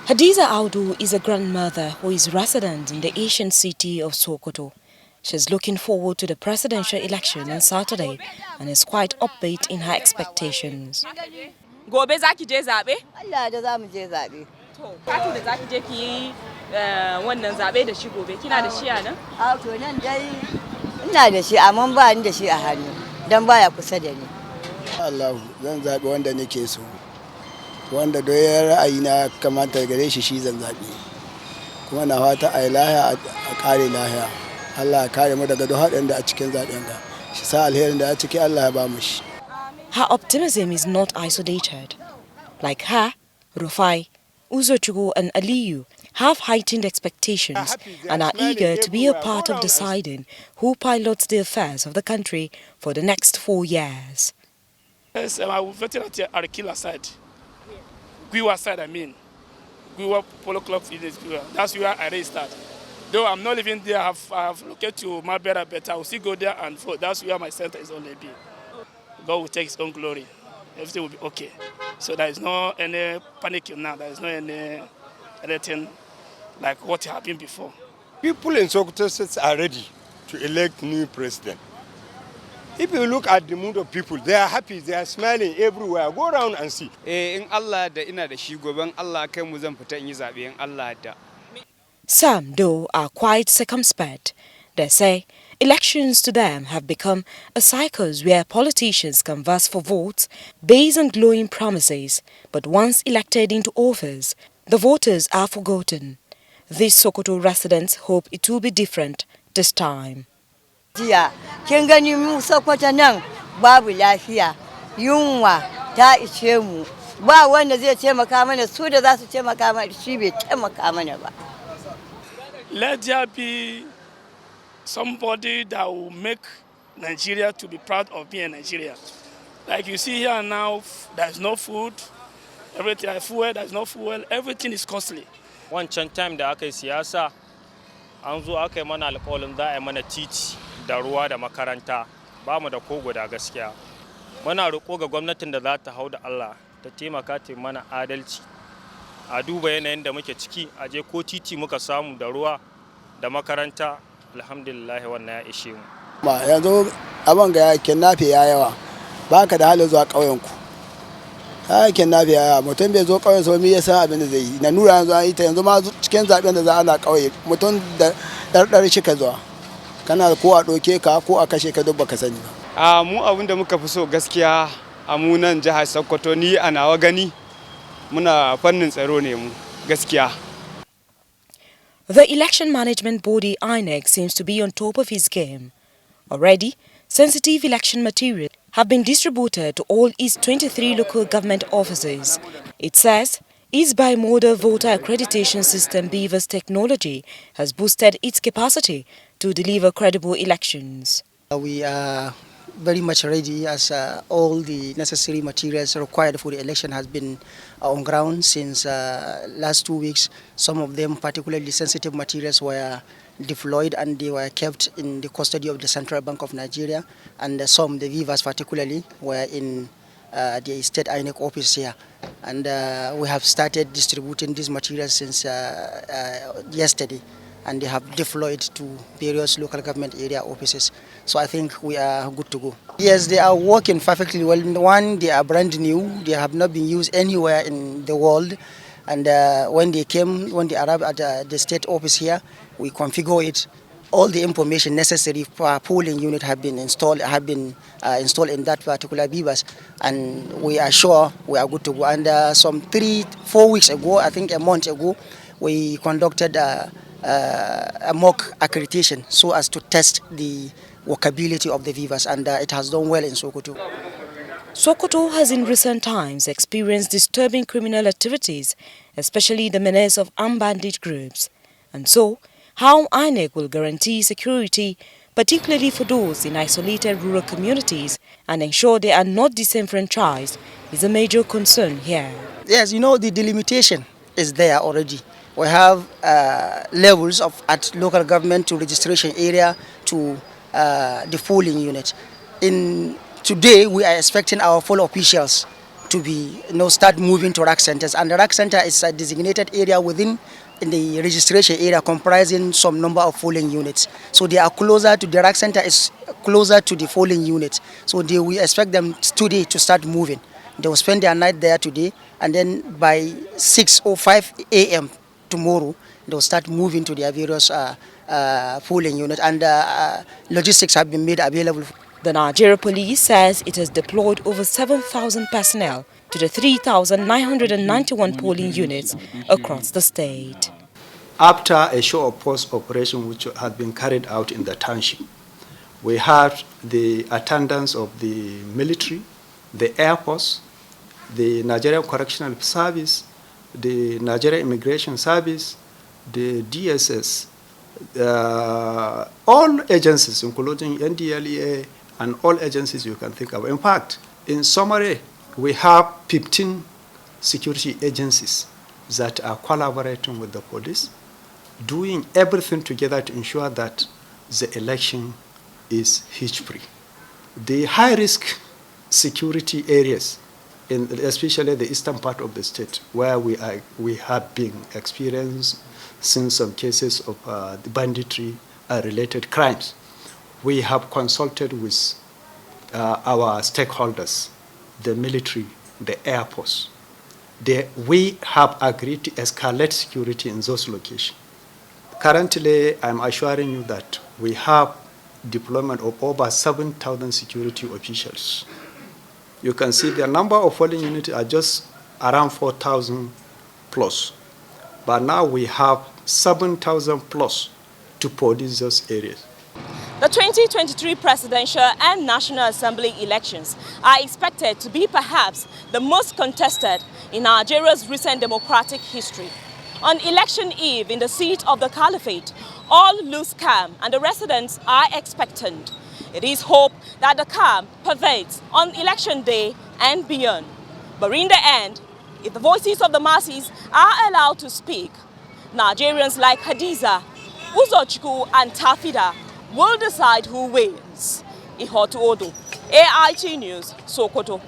Hadiza Audu is a grandmother who is resident in the ancient city of Sokoto. She's looking forward to the presidential election on Saturday and is quite upbeat in her expectations. Gobe za ki je zaɓe? Allah da za mu je zaɓe. To, kati da za ki je ki yi wannan zaɓe da shi gobe, kina da shi a nan? A to nan dai ina da shi amma ba ni da shi a hannu don baya kusa da ni. Allahu zan zaɓi wanda nake so. Wanda doyar ra'ayi na kamata gare shi zan zaɓi. Kuma na fata a yi lahiya a ƙare lahiya. Allah ya kare mu daga duk haɗin da a cikin zaɓen ga. Shi sa alherin da a ciki Allah ya ba mu shi. Her optimism is not isolated. Like her, Rufai, Uzochukwu and Aliyu have heightened expectations and are eager to be a part of deciding who pilots the affairs of the country for the next 4 years. Yes, I will vote at Arkila side. Gwiwa side, I mean. Gwiwa Polo Club is Gwiwa. That's where I really start. Though I'm not living there, I have located to my better, I will still go there and vote. That's where my center is only be. God will take his own glory. Everything will be okay. So there is no any panic now. There is no anything like what happened before. People in Sokoto are ready to elect new president. If you look at the mood of people, they are happy, they are smiling everywhere. Go around and see. In Allah da ina da shi goben Allah kai mu zan fita in yi zabe in Allah da. Some, though, are quite circumspect. They say elections to them have become a circus where politicians canvass for votes based on glowing promises, but once elected into office, the voters are forgotten. These Sokoto residents hope it will be different this time. Jiya kin gani mu Sokoto nan babu lafiya, yunwa ta ishe mu. Ba wanda zai taimaka mana, su da za su taimaka mana shi bai taimaka mana ba. Let there be somebody that will make Nigeria to be proud of being Nigeria. Like you see here now, there's no food, everything, fuel, there's no fuel, everything is costly. Wancan time da aka yi siyasa, an zo aka yi mana alƙawarin za a yi mana titi da ruwa da makaranta, ba mu da ko guda gaskiya. Muna roƙo ga gwamnatin da za ta hau da Allah ta taimaka ta mana adalci. A duba yanayin da muke ciki, a je ko titi muka samu da ruwa da makaranta, alhamdulillah wannan ya ishe mu. Yanzu abin ga kidnapping ya yawa, ba ka da halin zuwa ƙauyenku. Kidnapping ya yawa, mutum bai zo ƙauyen sau me ya san abin da zai yi. Na nura yanzu an yi ta yanzu ma cikin zaɓen da za ana ƙauye, mutum da ɗarɗar shi ka zuwa. Kana ko a ɗauke ka ko a kashe ka duk baka sani ba. Mu abin da muka fi so gaskiya a mu nan jihar Sokoto ni a nawa gani muna fannin tsaro ne mu gaskiya. The election management body INEC seems to be on top of his game. Already, sensitive election material have been distributed to all its 23 local government offices. It says its bimodal voter accreditation system BVAS technology has boosted its capacity to deliver credible elections. We are very much ready as all the necessary materials required for the election has been on ground since last 2 weeks. Some of them, particularly sensitive materials, were deployed and they were kept in the custody of the Central Bank of Nigeria, and some, the VIVAS particularly, were in the state INEC office here. And we have started distributing these materials since yesterday, and they have deployed to various local government area offices. So I think we are good to go. Yes, they are working perfectly well. One, they are brand new. They have not been used anywhere in the world. And when they arrived at the state office here, we configure it. All the information necessary for a polling unit have been installed in that particular BVAS, and we are sure we are good to go. And some 3-4 weeks ago, I think a month ago, we conducted a mock accreditation so as to test the workability of the VIVAS, and it has done well in Sokoto. Sokoto has in recent times experienced disturbing criminal activities, especially the menace of armed bandit groups. And so, how INEC will guarantee security, particularly for those in isolated rural communities, and ensure they are not disenfranchised is a major concern here. Yes, you know, the delimitation is there already. We have levels at local government to registration area to the polling unit. Today, we are expecting our full officials to be, start moving to RAC centers. And the RAC center is a designated area within in the registration area comprising some number of polling units. So they are closer to the RAC center, is closer to the polling units. So we expect them today to start moving. They will spend their night there today, and then by 6 or 5 a.m. tomorrow, they'll start moving to their various polling units, and logistics have been made available. The Nigeria Police says it has deployed over 7,000 personnel to the 3,991 polling units across the state. After a show of force operation which had been carried out in the township, we had the attendance of the military, the Air Force, the Nigerian Correctional Service, the Nigerian Immigration Service, the DSS, all agencies, including NDLEA, and all agencies you can think of. In fact, in summary, we have 15 security agencies that are collaborating with the police, doing everything together to ensure that the election is hitch-free. The high-risk security areas, especially the eastern part of the state, where we have been experiencing some cases of the banditry related crimes, we have consulted with our stakeholders, the military, the Air Force. We have agreed to escalate security in those locations. Currently, I'm assuring you that we have deployment of over 7,000 security officials. You can see the number of polling units are just around 4,000 plus. But now we have 7,000 plus to police those areas. The 2023 presidential and National Assembly elections are expected to be perhaps the most contested in Nigeria's recent democratic history. On election eve in the seat of the Caliphate, all looks calm and the residents are expectant. It is hoped that the calm pervades on election day and beyond. But in the end, if the voices of the masses are allowed to speak, Nigerians like Hadiza, Uzochukwu and Tafida will decide who wins. Ihotu Odo, AIT News, Sokoto.